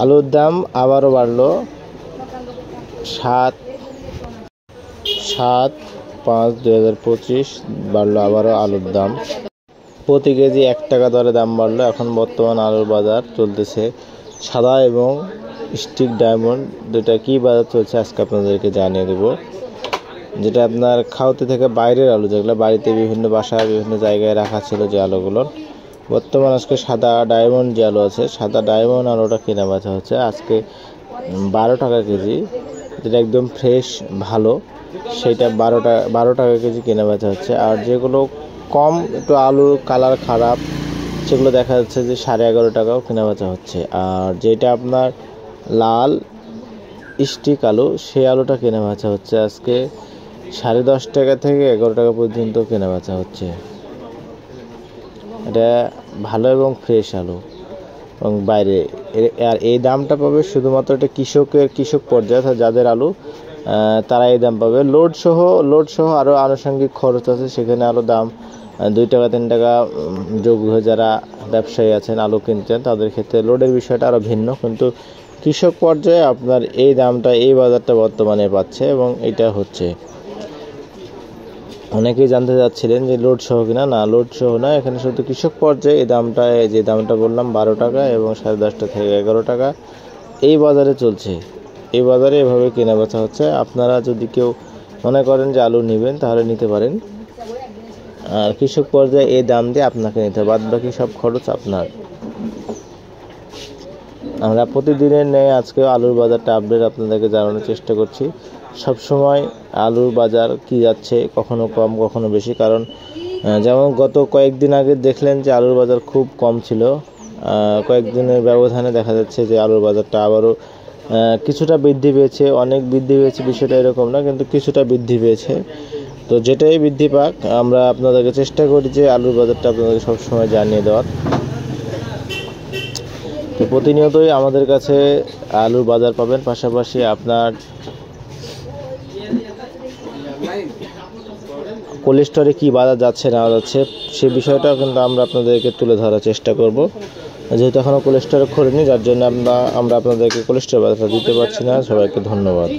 আলুর দাম আবারও বাড়লো 7/5/2025 বাড়লো আবারও আলুর দাম। প্রতি কেজি 1 টাকা দরে দাম বাড়লো। এখন বর্তমান আলুর বাজার চলতেছে সাদা এবং স্টিক ডায়মন্ড দুটা কি বাজার চলছে আজকে আপনাদেরকে জানিয়ে দেবো। যেটা আপনার খাওয়াতে থেকে বাইরের আলু, যেগুলো বাড়িতে বিভিন্ন বাসায় বিভিন্ন জায়গায় রাখা ছিল যে আলুগুলো, বর্তমান আজকে সাদা ডায়মন্ড যে আলু আছে, সাদা ডায়মন্ড আলুটা কেনা বেচা হচ্ছে আজকে 12 টাকা কেজি। যেটা একদম ফ্রেশ ভালো সেইটা 12 টাকা কেজি কেনা বেচা হচ্ছে। আর যেগুলো কম একটু আলুর কালার খারাপ সেগুলো দেখা যাচ্ছে যে 11.5 টাকাও কেনা বেচা হচ্ছে। আর যেটা আপনার লাল স্টিক আলু, সেই আলুটা কেনা বেচা হচ্ছে আজকে 10.5 টাকা থেকে 11 টাকা পর্যন্ত কেনা বেচা হচ্ছে। এটা ভালো এবং ফ্রেশ আলু এবং বাইরে। আর এই দামটা পাবে শুধুমাত্র এটা কৃষক পর্যায়ে, যাদের আলু তারা এই দাম পাবে। লোড সহ আরও আনুষঙ্গিক খরচ আছে, সেখানে আরও দাম 2 টাকা 3 টাকা যোগ হয়ে যারা ব্যবসায়ী আছেন আলু কিনছেন তাদের ক্ষেত্রে লোডের বিষয়টা আরও ভিন্ন। কিন্তু কৃষক পর্যায়ে আপনার এই দামটা, এই বাজারটা বর্তমানে পাচ্ছে এবং এটা হচ্ছে। অনেকেই জানতে চাচ্ছিলেন যে লোড সহ কিনা, না লোড সহ না, এখানে শুধু কৃষক পর্যায়ে এই দামটা, যে দামটা বললাম 12 টাকা এবং 10.5 থেকে 11 টাকা এই বাজারে চলছে। এই বাজারে এভাবে কেনা বেচা হচ্ছে। আপনারা যদি কেউ মনে করেন যে আলু নেবেন তাহলে নিতে পারেন। আর কৃষক পর্যায়ে এই দাম দিয়ে আপনাকে নিতে হবে, বাদ বাকি সব খরচ আপনার। আমরা প্রতিদিনের ন্যায় আজকে আলুর বাজারটা আপডেট আপনাদেরকে জানানোর চেষ্টা করছি। সবসময় আলুর বাজার কি যাচ্ছে, কখনো কম কখনো বেশি। কারণ যেমন গত কয়েকদিন আগে দেখলেন যে আলুর বাজার খুব কম ছিল, কয়েকদিনের ব্যবধানে দেখা যাচ্ছে যে আলুর বাজারটা আবারও কিছুটা বৃদ্ধি পেয়েছে। অনেক বৃদ্ধি পেয়েছে বিষয়টা এরকম না, কিন্তু কিছুটা বৃদ্ধি পেয়েছে। তো যেটাই বৃদ্ধি পাক আমরা আপনাদেরকে চেষ্টা করি যে আলুর বাজারটা আপনাদেরকে সবসময় জানিয়ে দেওয়ার। তো প্রতিনিয়তই আমাদের কাছে আলুর বাজার পাবেন, পাশাপাশি আপনার কোল্ড স্টোরে কী বাজার যাচ্ছে না যাচ্ছে সে বিষয়টাও কিন্তু আমরা আপনাদেরকে তুলে ধরার চেষ্টা করব। যেহেতু এখনও কোল্ড স্টোরে খোলেনি, যার জন্য আমরা আপনাদেরকে কোল্ড স্টোরের বাজারটা দিতে পারছি না। সবাইকে ধন্যবাদ।